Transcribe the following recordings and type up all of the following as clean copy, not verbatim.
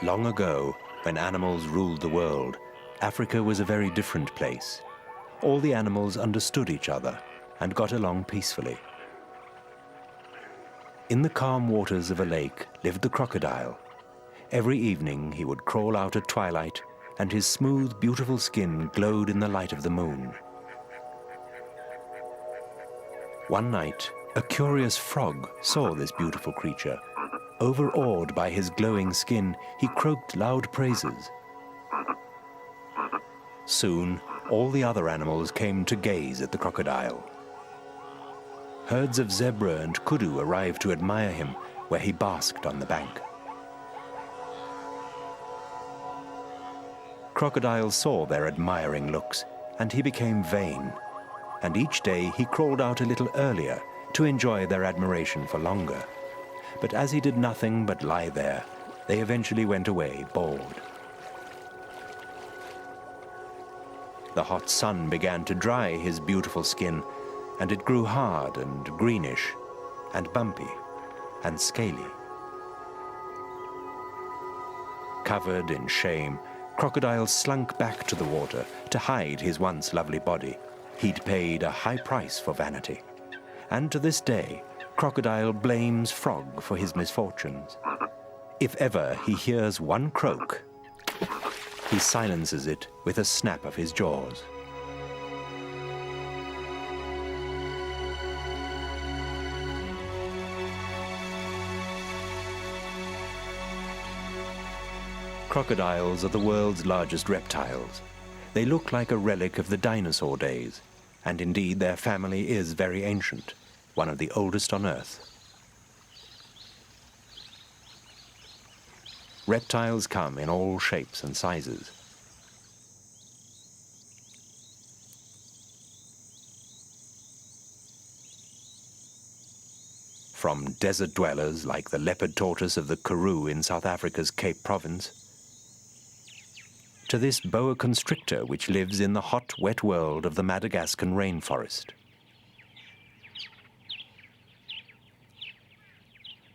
Long ago, when animals ruled the world, Africa was a very different place. All the animals understood each other and got along peacefully. In the calm waters of a lake lived the crocodile. Every evening he would crawl out at twilight, and his smooth, beautiful skin glowed in the light of the moon. One night, a curious frog saw this beautiful creature. Overawed by his glowing skin, he croaked loud praises. Soon, all the other animals came to gaze at the crocodile. Herds of zebra and kudu arrived to admire him, where he basked on the bank. Crocodile saw their admiring looks, and he became vain. And each day he crawled out a little earlier to enjoy their admiration for longer. But as he did nothing but lie there, they eventually went away bored. The hot sun began to dry his beautiful skin, and it grew hard and greenish, and bumpy, and scaly. Covered in shame, Crocodile slunk back to the water to hide his once lovely body. He'd paid a high price for vanity, and to this day, Crocodile blames Frog for his misfortunes. If ever he hears one croak, he silences it with a snap of his jaws. Crocodiles are the world's largest reptiles. They look like a relic of the dinosaur days, and indeed their family is very ancient, one of the oldest on Earth. Reptiles come in all shapes and sizes. From desert dwellers like the leopard tortoise of the Karoo in South Africa's Cape Province, to this boa constrictor which lives in the hot, wet world of the Madagascan rainforest.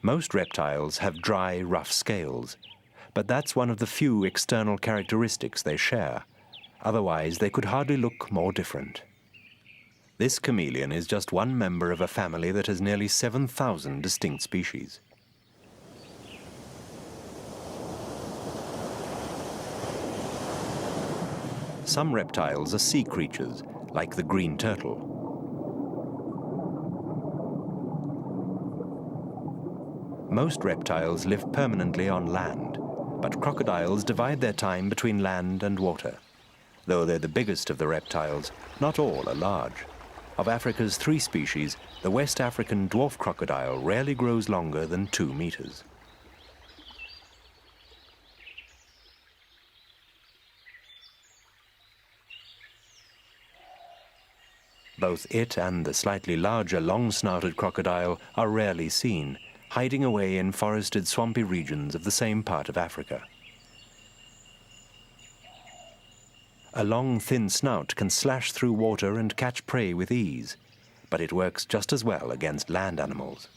Most reptiles have dry, rough scales, but that's one of the few external characteristics they share. Otherwise, they could hardly look more different. This chameleon is just one member of a family that has nearly 7,000 distinct species. Some reptiles are sea creatures, like the green turtle. Most reptiles live permanently on land, but crocodiles divide their time between land and water. Though they're the biggest of the reptiles, not all are large. Of Africa's 3 species, the West African dwarf crocodile rarely grows longer than 2 meters. Both it and the slightly larger long-snouted crocodile are rarely seen, hiding away in forested, swampy regions of the same part of Africa. A long, thin snout can slash through water and catch prey with ease, but it works just as well against land animals.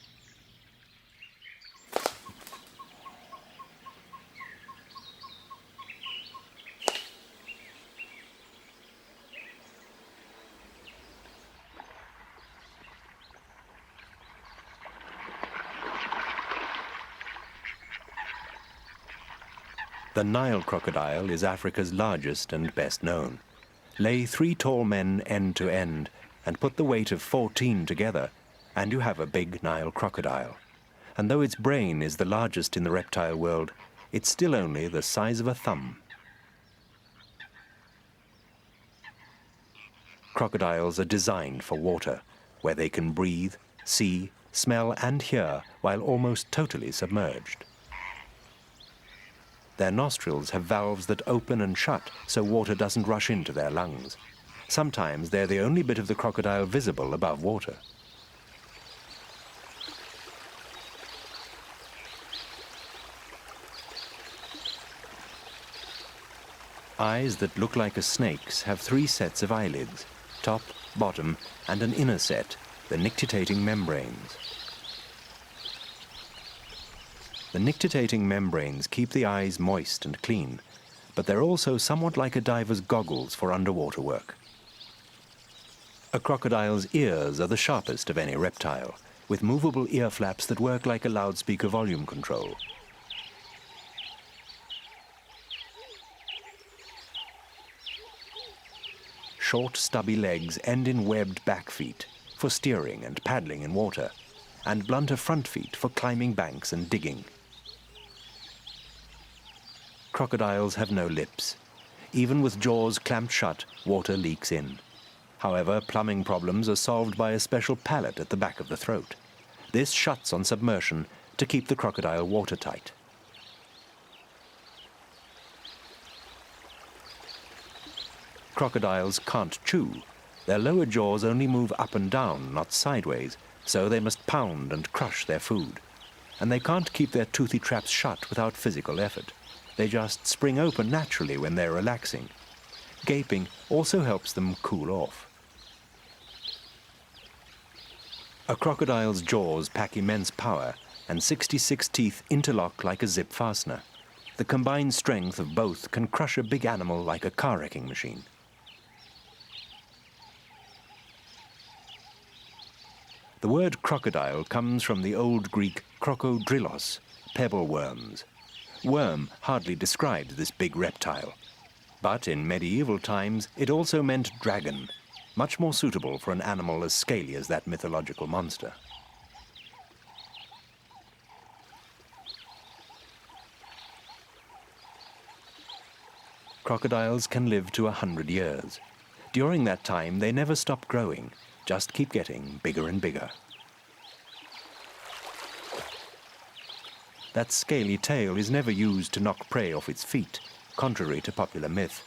The Nile crocodile is Africa's largest and best known. Lay 3 tall men end to end and put the weight of 14 together, and you have a big Nile crocodile. And though its brain is the largest in the reptile world, it's still only the size of a thumb. Crocodiles are designed for water, where they can breathe, see, smell and hear while almost totally submerged. Their nostrils have valves that open and shut so water doesn't rush into their lungs. Sometimes they're the only bit of the crocodile visible above water. Eyes that look like a snake's have 3 sets of eyelids, top, bottom, and an inner set, the nictitating membranes. The nictitating membranes keep the eyes moist and clean, but they're also somewhat like a diver's goggles for underwater work. A crocodile's ears are the sharpest of any reptile, with movable ear flaps that work like a loudspeaker volume control. Short, stubby legs end in webbed back feet for steering and paddling in water, and blunter front feet for climbing banks and digging. Crocodiles have no lips. Even with jaws clamped shut, water leaks in. However, plumbing problems are solved by a special palate at the back of the throat. This shuts on submersion to keep the crocodile watertight. Crocodiles can't chew. Their lower jaws only move up and down, not sideways, so they must pound and crush their food. And they can't keep their toothy traps shut without physical effort. They just spring open naturally when they're relaxing. Gaping also helps them cool off. A crocodile's jaws pack immense power, and 66 teeth interlock like a zip fastener. The combined strength of both can crush a big animal like a car wrecking machine. The word crocodile comes from the Old Greek krokodrilos, pebble worms. Worm hardly described this big reptile. But in medieval times, it also meant dragon, much more suitable for an animal as scaly as that mythological monster. Crocodiles can live to 100 years. During that time, they never stop growing, just keep getting bigger and bigger. That scaly tail is never used to knock prey off its feet, contrary to popular myth.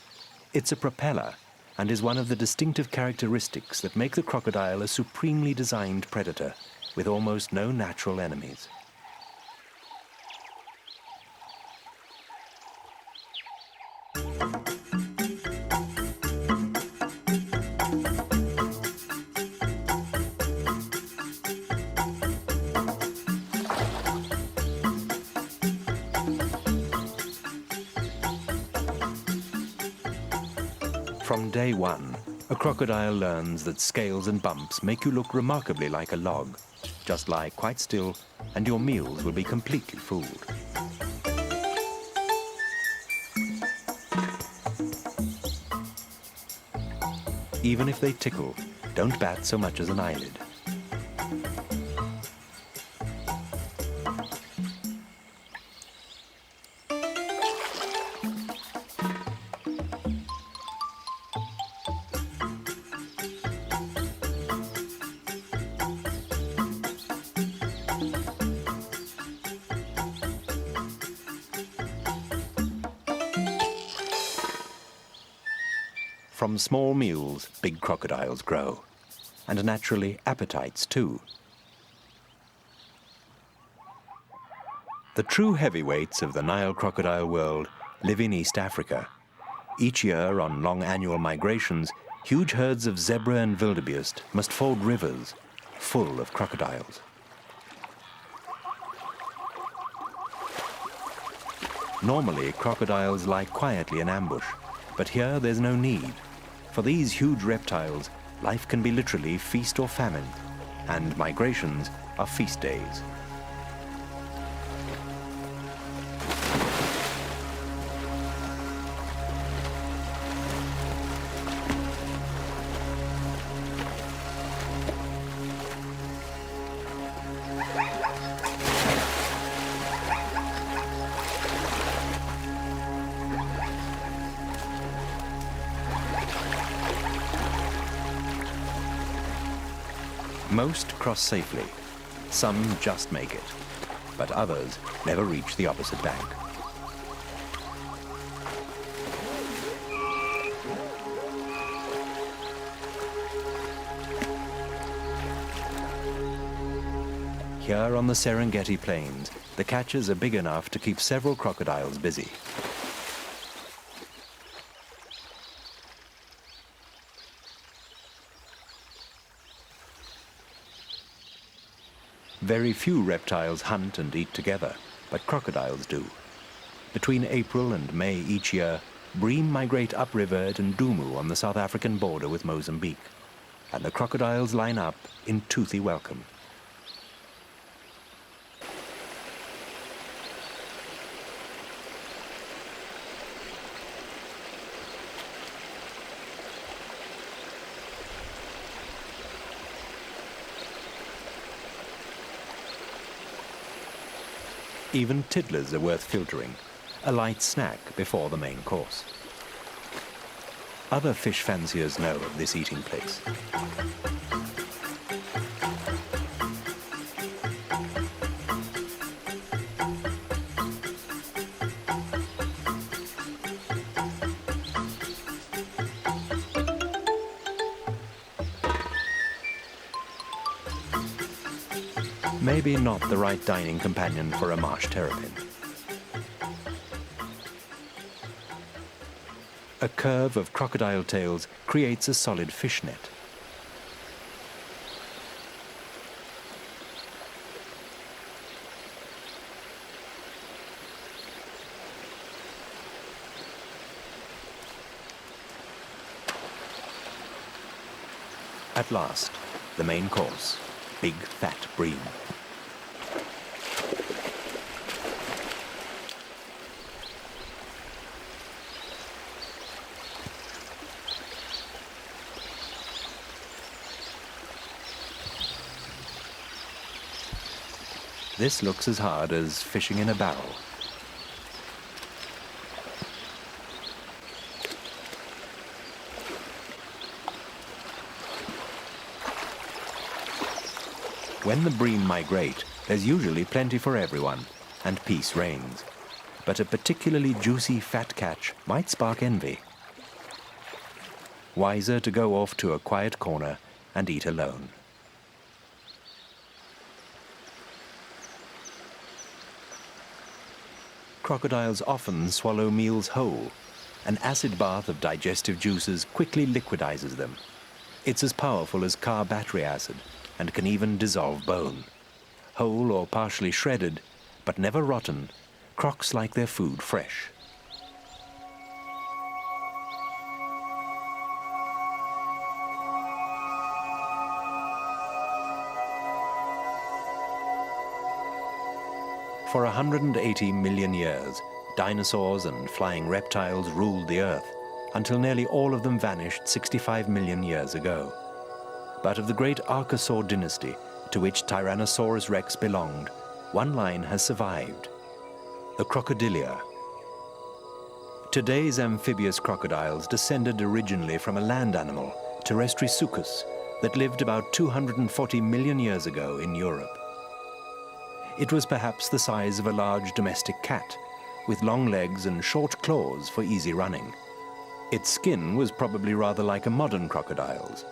It's a propeller and is one of the distinctive characteristics that make the crocodile a supremely designed predator with almost no natural enemies. From day one, a crocodile learns that scales and bumps make you look remarkably like a log. Just lie quite still, and your meals will be completely fooled. Even if they tickle, don't bat so much as an eyelid. From small meals, big crocodiles grow. And naturally, appetites too. The true heavyweights of the Nile crocodile world live in East Africa. Each year, on long annual migrations, huge herds of zebra and wildebeest must ford rivers full of crocodiles. Normally, crocodiles lie quietly in ambush, but here there's no need. For these huge reptiles, life can be literally feast or famine, and migrations are feast days. Most cross safely. Some just make it, but others never reach the opposite bank. Here on the Serengeti Plains, the catches are big enough to keep several crocodiles busy. Very few reptiles hunt and eat together, but crocodiles do. Between April and May each year, bream migrate upriver to Ndumu on the South African border with Mozambique, and the crocodiles line up in toothy welcome. Even tiddlers are worth filtering, a light snack before the main course. Other fish fanciers know of this eating place. Maybe not the right dining companion for a marsh terrapin. A curve of crocodile tails creates a solid fish net. At last, the main course, big fat bream. This looks as hard as fishing in a barrel. When the bream migrate, there's usually plenty for everyone, and peace reigns. But a particularly juicy fat catch might spark envy. Wiser to go off to a quiet corner and eat alone. Crocodiles often swallow meals whole. An acid bath of digestive juices quickly liquidizes them. It's as powerful as car battery acid and can even dissolve bone. Whole or partially shredded, but never rotten, crocs like their food fresh. For 180 million years, dinosaurs and flying reptiles ruled the Earth, until nearly all of them vanished 65 million years ago. But of the great Archosaur dynasty, to which Tyrannosaurus rex belonged, one line has survived, the Crocodilia. Today's amphibious crocodiles descended originally from a land animal, Terrestrisuchus, that lived about 240 million years ago in Europe. It was perhaps the size of a large domestic cat, with long legs and short claws for easy running. Its skin was probably rather like a modern crocodile's.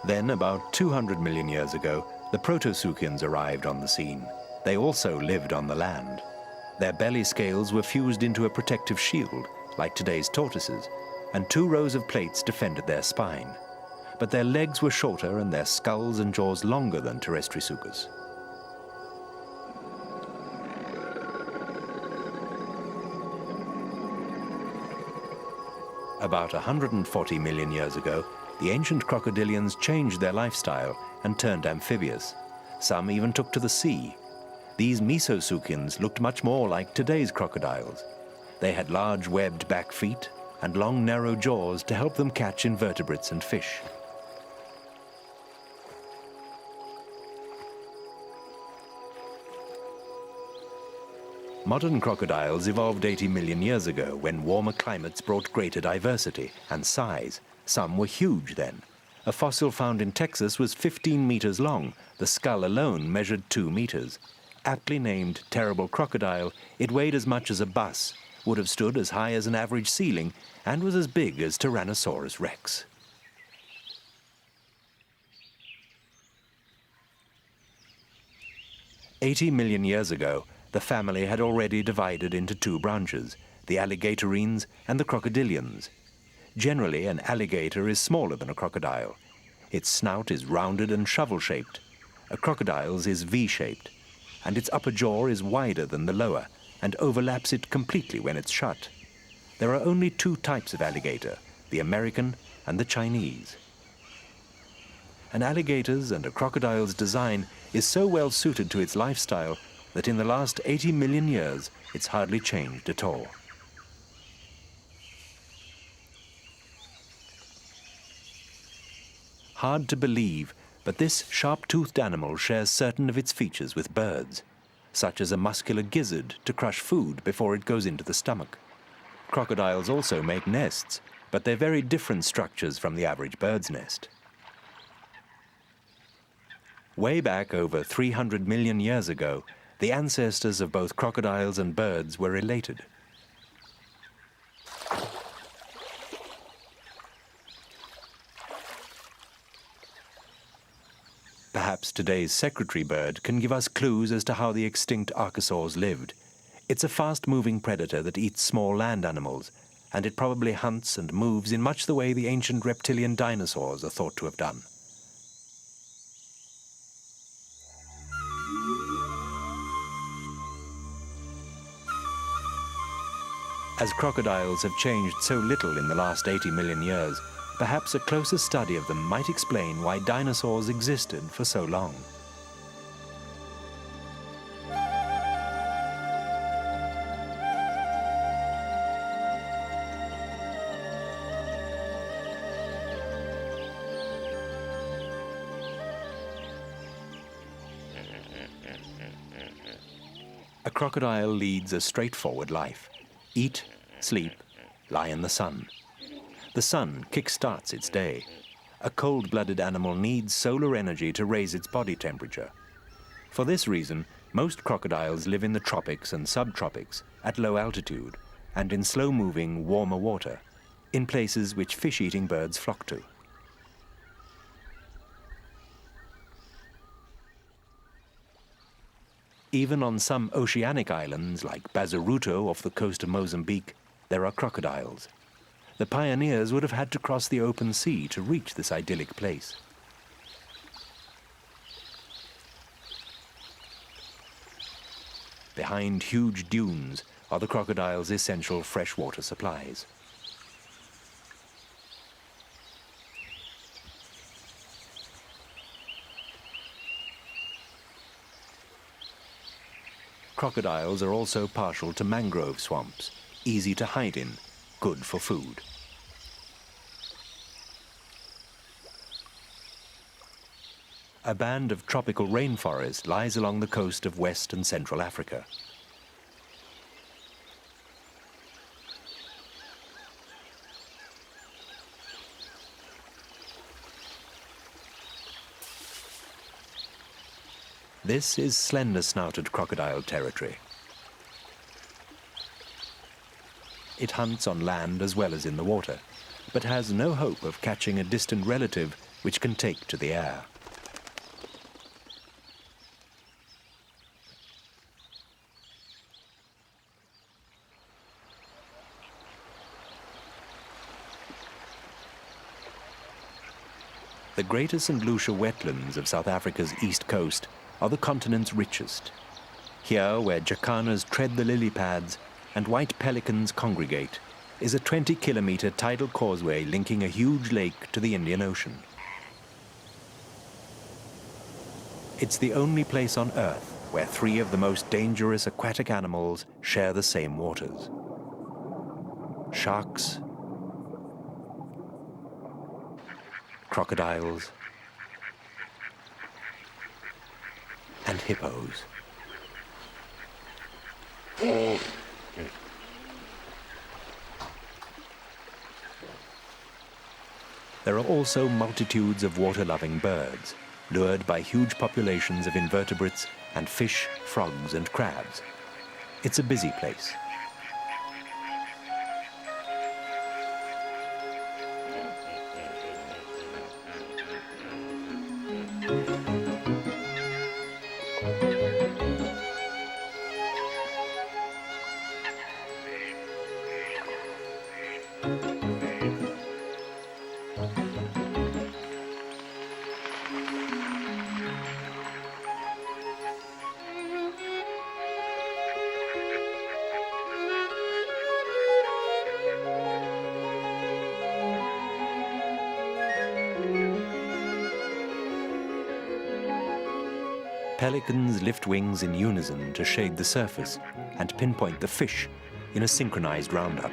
Then, about 200 million years ago, the Protosuchians arrived on the scene. They also lived on the land. Their belly scales were fused into a protective shield, like today's tortoises, and 2 rows of plates defended their spine. But their legs were shorter and their skulls and jaws longer than Terrestrisuchus. About 140 million years ago, the ancient crocodilians changed their lifestyle and turned amphibious. Some even took to the sea. These Mesosuchians looked much more like today's crocodiles. They had large webbed back feet and long narrow jaws to help them catch invertebrates and fish. Modern crocodiles evolved 80 million years ago when warmer climates brought greater diversity and size. Some were huge then. A fossil found in Texas was 15 meters long. The skull alone measured 2 meters. Aptly named Terrible Crocodile, it weighed as much as a bus, would have stood as high as an average ceiling, and was as big as Tyrannosaurus rex. "80 million years ago, the family had already divided into two branches, the alligatorines and the crocodilians. Generally, an alligator is smaller than a crocodile. Its snout is rounded and shovel-shaped. A crocodile's is V-shaped, and its upper jaw is wider than the lower and overlaps it completely when it's shut. There are only two types of alligator, the American and the Chinese. An alligator's and a crocodile's design is so well suited to its lifestyle that in the last 80 million years it's hardly changed at all. Hard to believe, but this sharp-toothed animal shares certain of its features with birds, such as a muscular gizzard to crush food before it goes into the stomach. Crocodiles also make nests, but they're very different structures from the average bird's nest. Way back over 300 million years ago, the ancestors of both crocodiles and birds were related. Perhaps today's secretary bird can give us clues as to how the extinct archosaurs lived. It's a fast-moving predator that eats small land animals, and it probably hunts and moves in much the way the ancient reptilian dinosaurs are thought to have done. As crocodiles have changed so little in the last 80 million years, perhaps a closer study of them might explain why dinosaurs existed for so long. A crocodile leads a straightforward life. Eat, sleep, lie in the sun. The sun kick-starts its day. A cold-blooded animal needs solar energy to raise its body temperature. For this reason, most crocodiles live in the tropics and subtropics, at low altitude, and in slow-moving, warmer water, in places which fish-eating birds flock to. Even on some oceanic islands, like Bazaruto off the coast of Mozambique, there are crocodiles. The pioneers would have had to cross the open sea to reach this idyllic place. Behind huge dunes are the crocodile's essential freshwater supplies. Crocodiles are also partial to mangrove swamps, easy to hide in, good for food. A band of tropical rainforest lies along the coast of West and Central Africa. This is slender-snouted crocodile territory. It hunts on land as well as in the water, but has no hope of catching a distant relative which can take to the air. The Greater St. Lucia wetlands of South Africa's east coast are the continent's richest. Here, where jacanas tread the lily pads and white pelicans congregate, is a 20-kilometer tidal causeway linking a huge lake to the Indian Ocean. It's the only place on Earth where three of the most dangerous aquatic animals share the same waters: sharks, crocodiles, and hippos. There are also multitudes of water-loving birds, lured by huge populations of invertebrates and fish, frogs and crabs. It's a busy place. Pelicans lift wings in unison to shade the surface and pinpoint the fish in a synchronized roundup.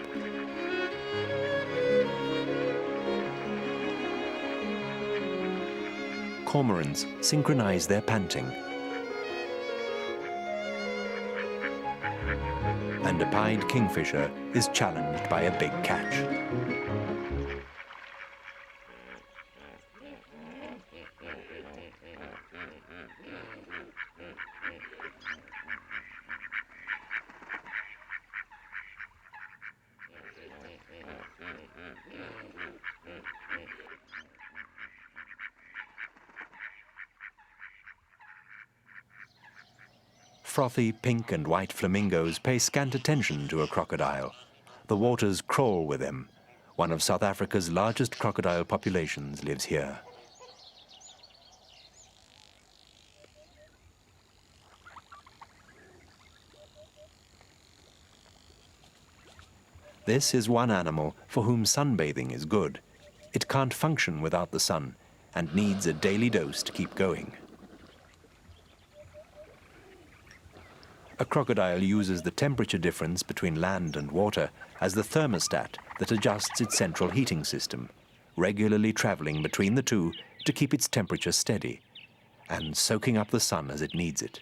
Cormorants synchronize their panting. And a pied kingfisher is challenged by a big catch. Frothy pink and white flamingos pay scant attention to a crocodile. The waters crawl with them. One of South Africa's largest crocodile populations lives here. This is one animal for whom sunbathing is good. It can't function without the sun and needs a daily dose to keep going. A crocodile uses the temperature difference between land and water as the thermostat that adjusts its central heating system, regularly traveling between the two to keep its temperature steady and soaking up the sun as it needs it.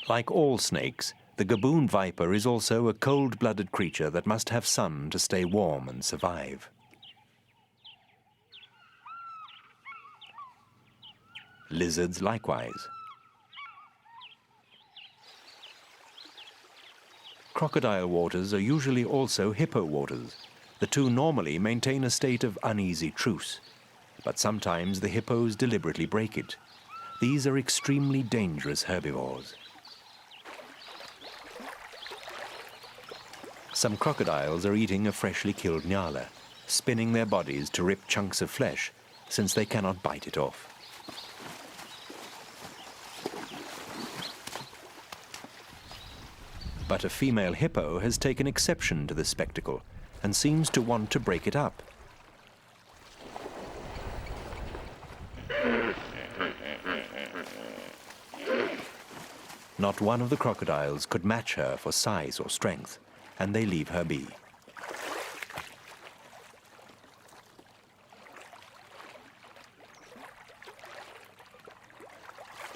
Like all snakes, the gaboon viper is also a cold-blooded creature that must have sun to stay warm and survive. Lizards likewise. Crocodile waters are usually also hippo waters. The two normally maintain a state of uneasy truce, but sometimes the hippos deliberately break it. These are extremely dangerous herbivores. Some crocodiles are eating a freshly killed nyala, spinning their bodies to rip chunks of flesh, since they cannot bite it off. But a female hippo has taken exception to this spectacle and seems to want to break it up. Not one of the crocodiles could match her for size or strength, and they leave her be.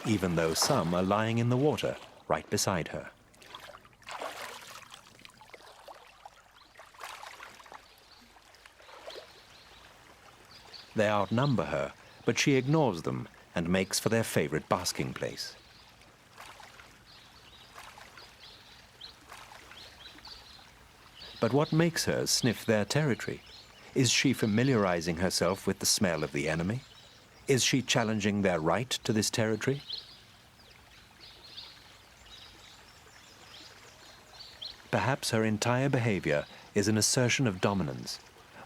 Even though some are lying in the water right beside her. They outnumber her, but she ignores them and makes for their favorite basking place. But what makes her sniff their territory? Is she familiarizing herself with the smell of the enemy? Is she challenging their right to this territory? Perhaps her entire behavior is an assertion of dominance,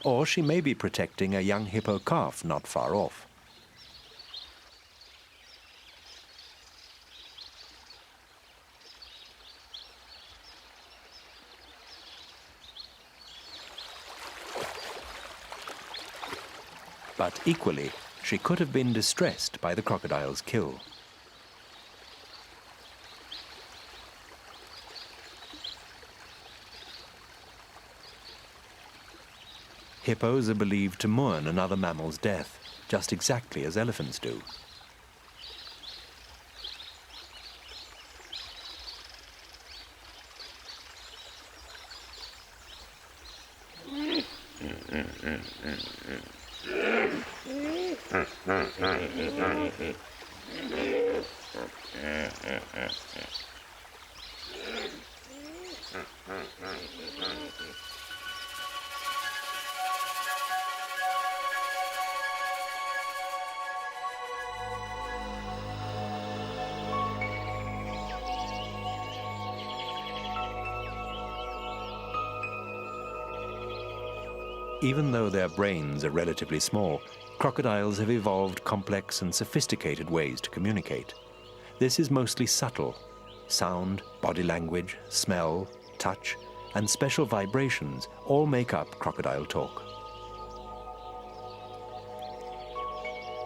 or she may be protecting a young hippo calf not far off. But equally, she could have been distressed by the crocodile's kill. Hippos are believed to mourn another mammal's death, just exactly as elephants do. Even though their brains are relatively small, crocodiles have evolved complex and sophisticated ways to communicate. This is mostly subtle. Sound, body language, smell, touch, and special vibrations all make up crocodile talk.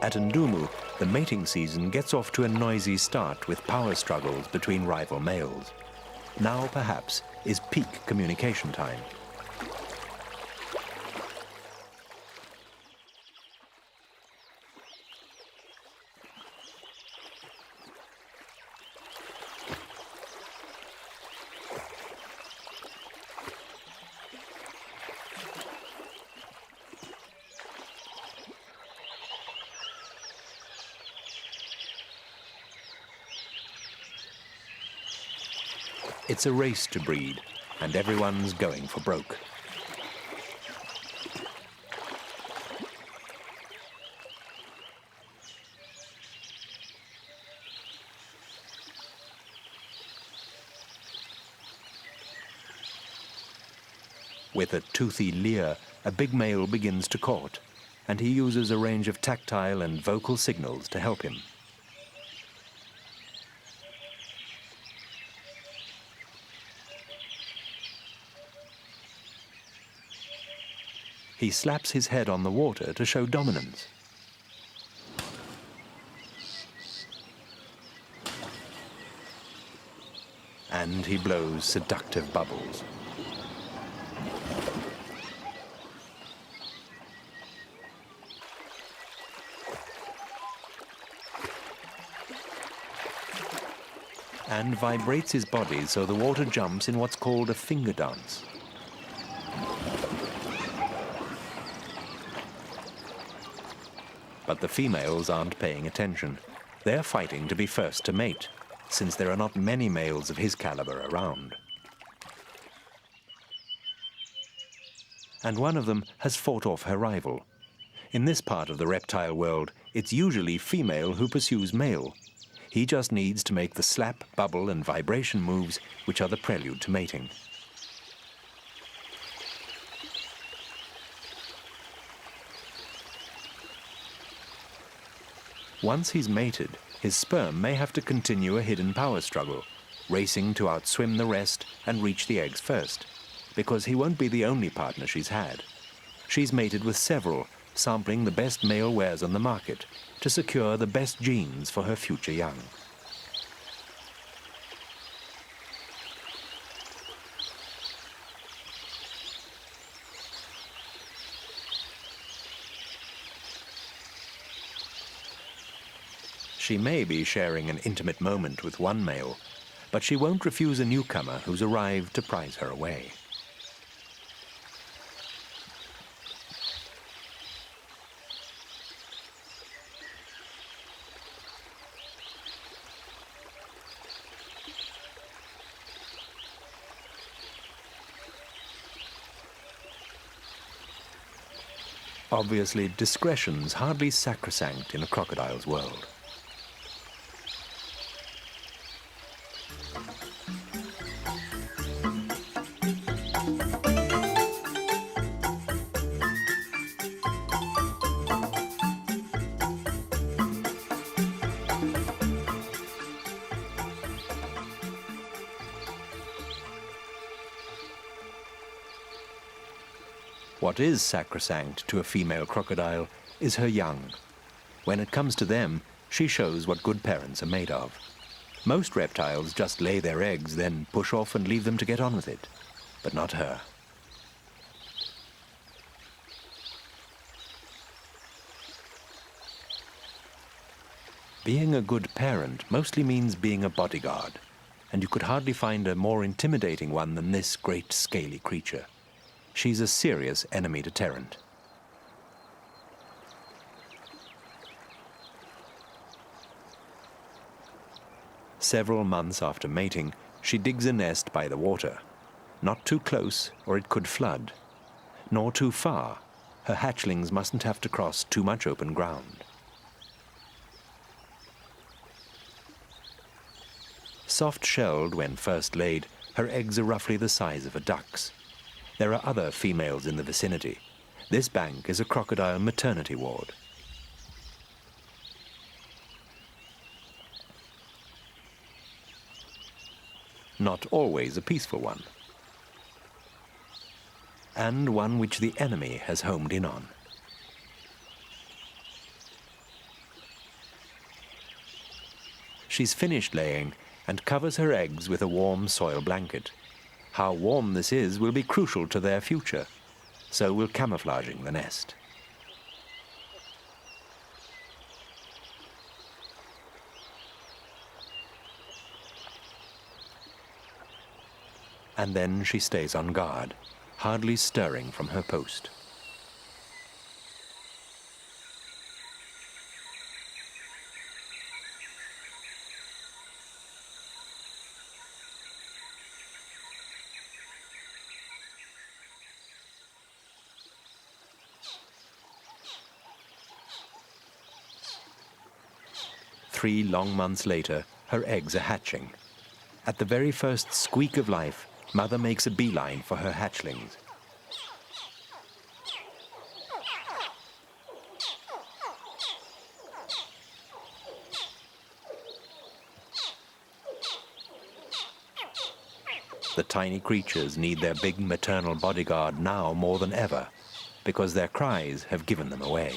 At Ndumu, the mating season gets off to a noisy start with power struggles between rival males. Now, perhaps, is peak communication time. It's a race to breed, and everyone's going for broke. With a toothy leer, a big male begins to court, and he uses a range of tactile and vocal signals to help him. He slaps his head on the water to show dominance. And he blows seductive bubbles. And vibrates his body so the water jumps in what's called a finger dance. But the females aren't paying attention. They're fighting to be first to mate, since there are not many males of his caliber around. And one of them has fought off her rival. In this part of the reptile world, it's usually female who pursues male. He just needs to make the slap, bubble, and vibration moves, which are the prelude to mating. Once he's mated, his sperm may have to continue a hidden power struggle, racing to outswim the rest and reach the eggs first, because he won't be the only partner she's had. She's mated with several, sampling the best male wares on the market to secure the best genes for her future young. She may be sharing an intimate moment with one male, but she won't refuse a newcomer who's arrived to prize her away. Obviously, discretion's hardly sacrosanct in a crocodile's world. What is sacrosanct to a female crocodile is her young. When it comes to them, she shows what good parents are made of. Most reptiles just lay their eggs, then push off and leave them to get on with it. But not her. Being a good parent mostly means being a bodyguard, and you could hardly find a more intimidating one than this great scaly creature. She's a serious enemy deterrent. Several months after mating, she digs a nest by the water. Not too close, or it could flood. Nor too far. Her hatchlings mustn't have to cross too much open ground. Soft-shelled when first laid, her eggs are roughly the size of a duck's. There are other females in the vicinity. This bank is a crocodile maternity ward. Not always a peaceful one, and one which the enemy has homed in on. She's finished laying and covers her eggs with a warm soil blanket. How warm this is will be crucial to their future, so will camouflaging the nest. And then she stays on guard, hardly stirring from her post. Three long months later, her eggs are hatching. At the very first squeak of life, Mother makes a beeline for her hatchlings. The tiny creatures need their big maternal bodyguard now more than ever, because their cries have given them away.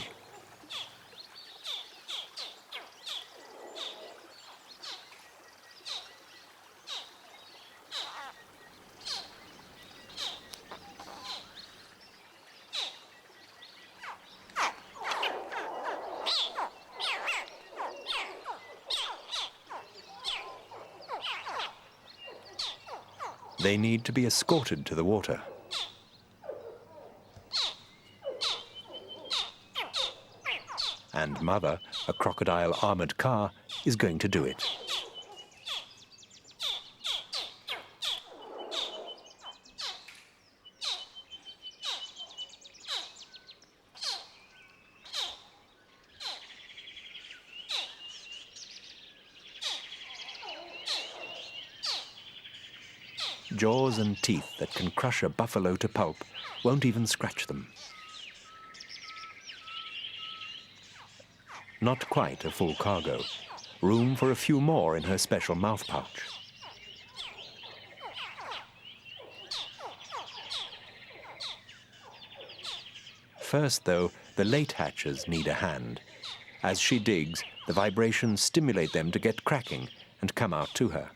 They need to be escorted to the water. And Mother, a crocodile armored car, is going to do it. Jaws and teeth that can crush a buffalo to pulp won't even scratch them. Not quite a full cargo. Room for a few more in her special mouth pouch. First, though, the late hatchers need a hand. As she digs, the vibrations stimulate them to get cracking and come out to her.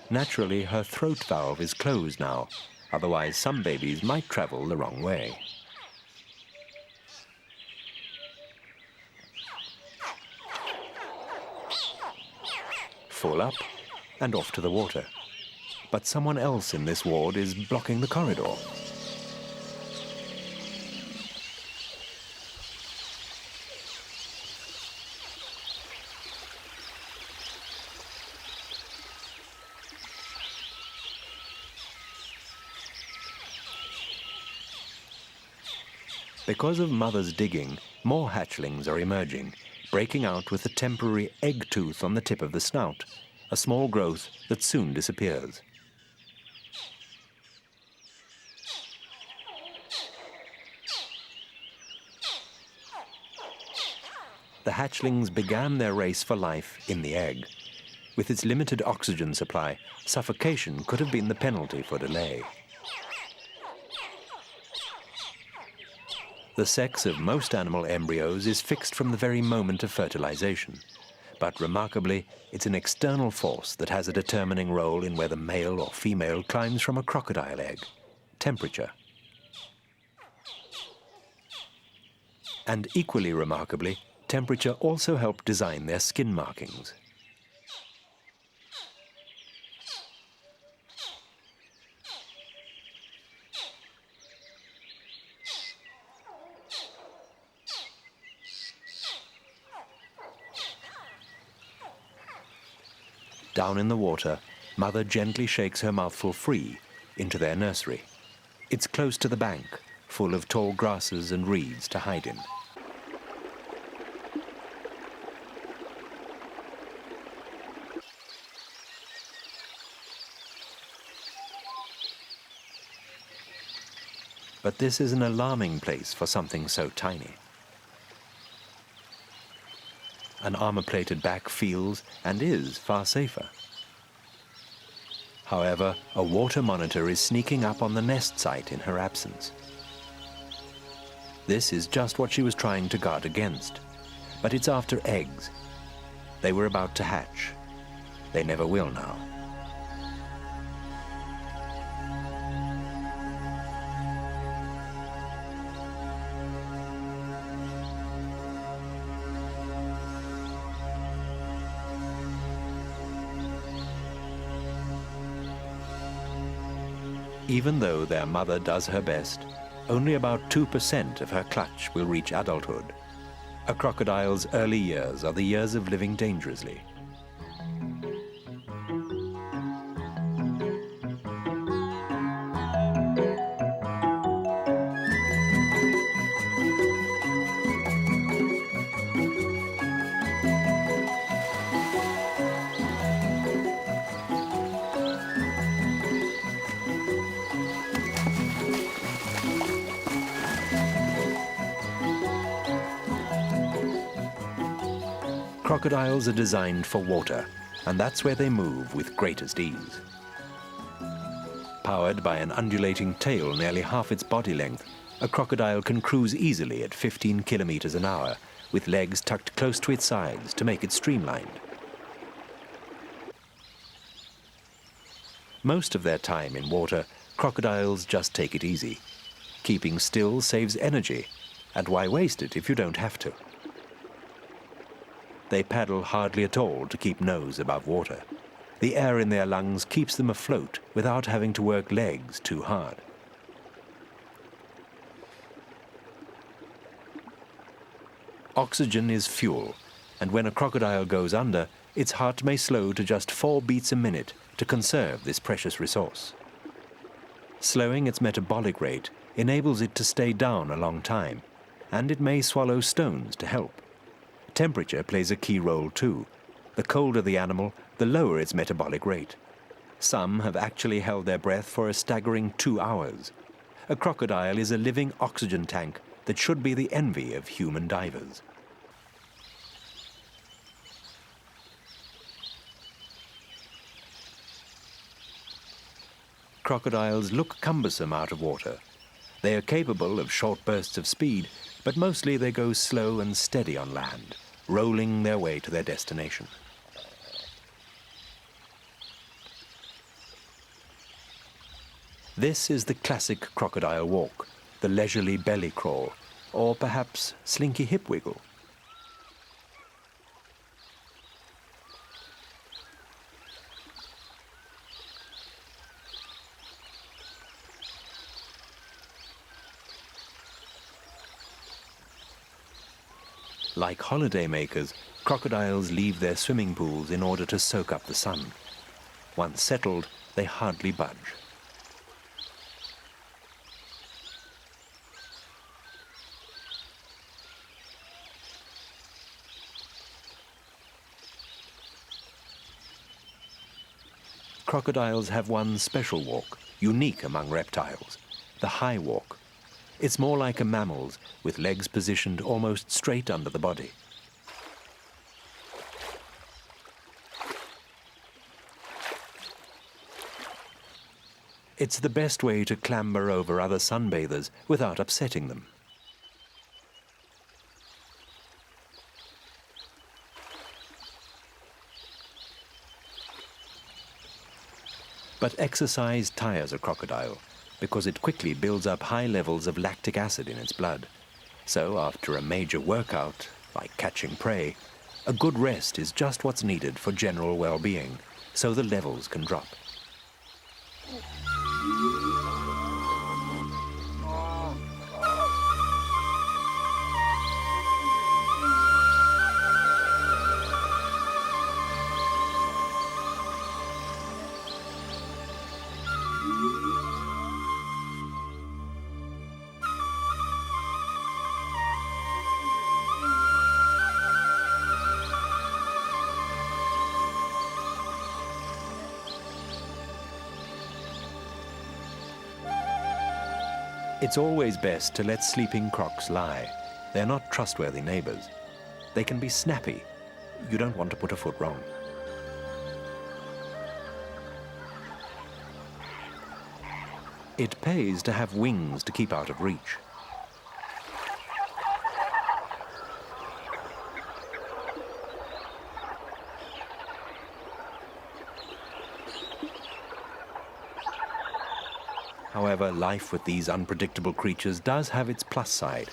Naturally, her throat valve is closed now, otherwise some babies might travel the wrong way. Full up and off to the water. But someone else in this ward is blocking the corridor. Because of Mother's digging, more hatchlings are emerging, breaking out with a temporary egg tooth on the tip of the snout, a small growth that soon disappears. The hatchlings began their race for life in the egg. With its limited oxygen supply, suffocation could have been the penalty for delay. The sex of most animal embryos is fixed from the very moment of fertilization. But remarkably, it's an external force that has a determining role in whether male or female climbs from a crocodile egg: temperature. And equally remarkably, temperature also helped design their skin markings. Down in the water, Mother gently shakes her mouthful free into their nursery. It's close to the bank, full of tall grasses and reeds to hide in. But this is an alarming place for something so tiny. An armor-plated back feels and is far safer. However, a water monitor is sneaking up on the nest site in her absence. This is just what she was trying to guard against, but it's after eggs. They were about to hatch. They never will now. Even though their mother does her best, only about 2% of her clutch will reach adulthood. A crocodile's early years are the years of living dangerously. Crocodiles are designed for water, and that's where they move with greatest ease. Powered by an undulating tail nearly half its body length, a crocodile can cruise easily at 15 kilometers an hour, with legs tucked close to its sides to make it streamlined. Most of their time in water, crocodiles just take it easy. Keeping still saves energy, and why waste it if you don't have to? They paddle hardly at all to keep nose above water. The air in their lungs keeps them afloat without having to work legs too hard. Oxygen is fuel, and when a crocodile goes under, its heart may slow to just 4 beats a minute to conserve this precious resource. Slowing its metabolic rate enables it to stay down a long time, and it may swallow stones to help. Temperature plays a key role too. The colder the animal, the lower its metabolic rate. Some have actually held their breath for a staggering 2 hours. A crocodile is a living oxygen tank that should be the envy of human divers. Crocodiles look cumbersome out of water. They are capable of short bursts of speed, but mostly they go slow and steady on land, rolling their way to their destination. This is the classic crocodile walk, the leisurely belly crawl, or perhaps slinky hip wiggle. Like holidaymakers, crocodiles leave their swimming pools in order to soak up the sun. Once settled, they hardly budge. Crocodiles have one special walk, unique among reptiles, the high walk. It's more like a mammal's, with legs positioned almost straight under the body. It's the best way to clamber over other sunbathers without upsetting them. But exercise tires a crocodile because it quickly builds up high levels of lactic acid in its blood. So after a major workout, like catching prey, a good rest is just what's needed for general well-being, so the levels can drop. It's always best to let sleeping crocs lie. They're not trustworthy neighbors. They can be snappy. You don't want to put a foot wrong. It pays to have wings to keep out of reach. However, life with these unpredictable creatures does have its plus side.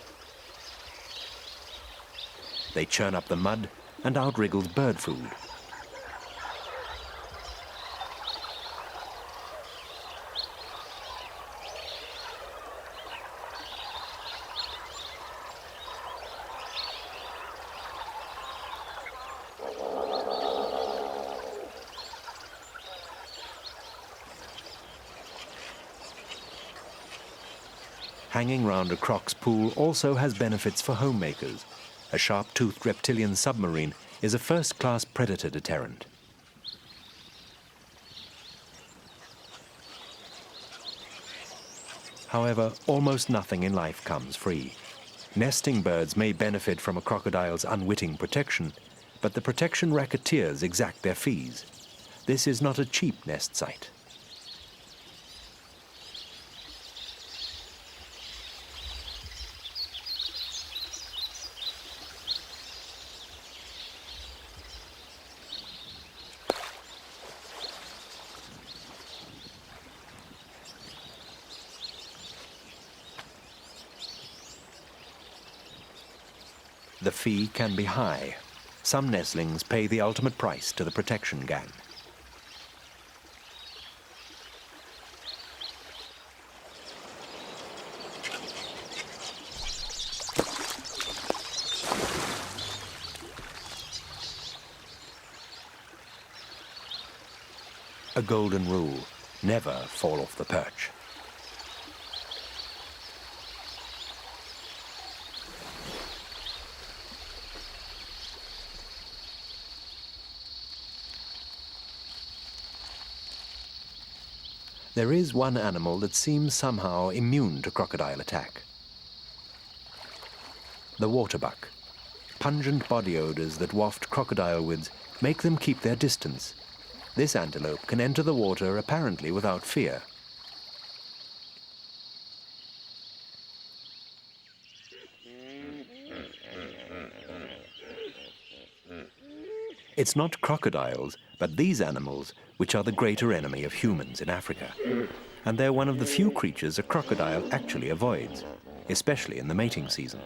They churn up the mud and outwriggle bird food. Hanging round a croc's pool also has benefits for homemakers. A sharp-toothed reptilian submarine is a first-class predator deterrent. However, almost nothing in life comes free. Nesting birds may benefit from a crocodile's unwitting protection, but the protection racketeers exact their fees. This is not a cheap nest site. The fee can be high. Some nestlings pay the ultimate price to the protection gang. A golden rule: never fall off the perch. There is one animal that seems somehow immune to crocodile attack. The waterbuck. Pungent body odors that waft crocodilewards make them keep their distance. This antelope can enter the water apparently without fear. It's not crocodiles, but these animals which are the greater enemy of humans in Africa. And they're one of the few creatures a crocodile actually avoids, especially in the mating season.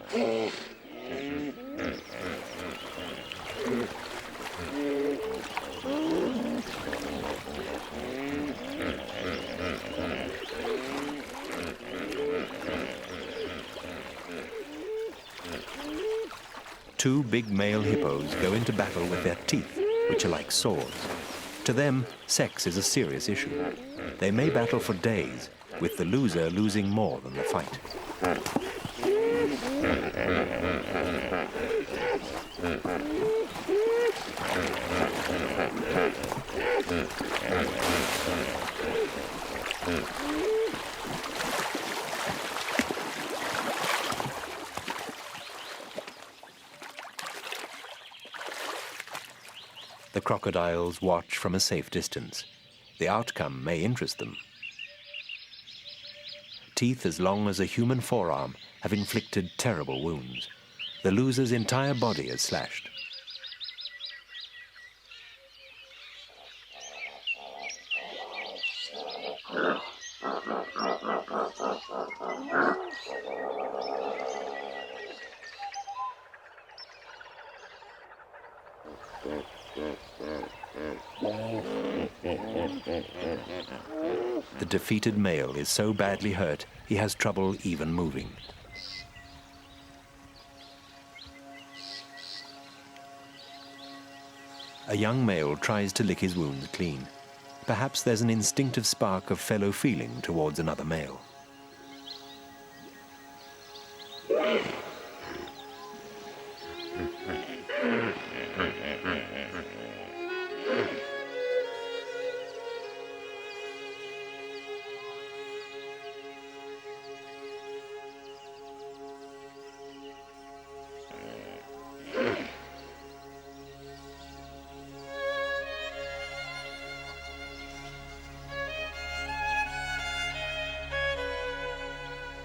Two big male hippos go into battle with their teeth, which are like swords. To them, sex is a serious issue. They may battle for days, with the loser losing more than the fight. The crocodiles watch from a safe distance. The outcome may interest them. Teeth as long as a human forearm have inflicted terrible wounds. The loser's entire body is slashed. The defeated male is so badly hurt, he has trouble even moving. A young male tries to lick his wounds clean. Perhaps there's an instinctive spark of fellow feeling towards another male.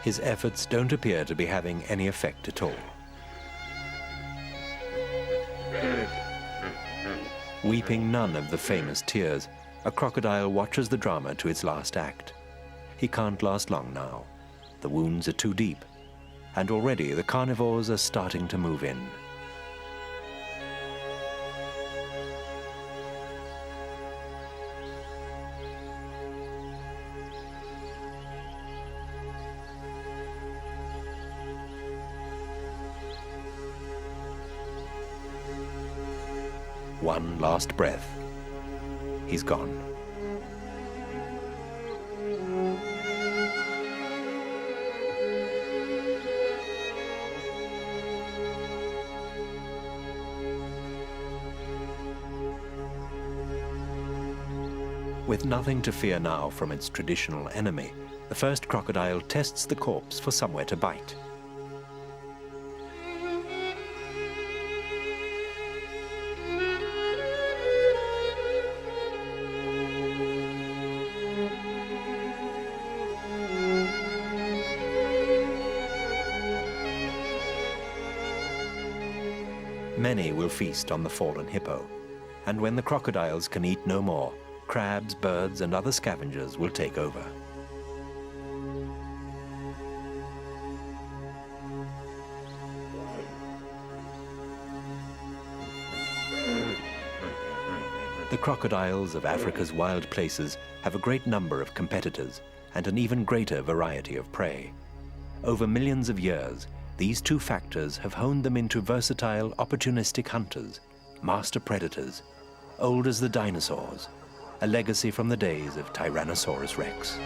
His efforts don't appear to be having any effect at all. Weeping none of the famous tears, a crocodile watches the drama to its last act. He can't last long now. The wounds are too deep, and already the carnivores are starting to move in. One last breath. He's gone. With nothing to fear now from its traditional enemy, the first crocodile tests the corpse for somewhere to bite. Many will feast on the fallen hippo, and when the crocodiles can eat no more, crabs, birds, and other scavengers will take over. The crocodiles of Africa's wild places have a great number of competitors and an even greater variety of prey. Over millions of years, these two factors have honed them into versatile, opportunistic hunters, master predators, old as the dinosaurs, a legacy from the days of Tyrannosaurus Rex.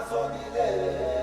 Asobile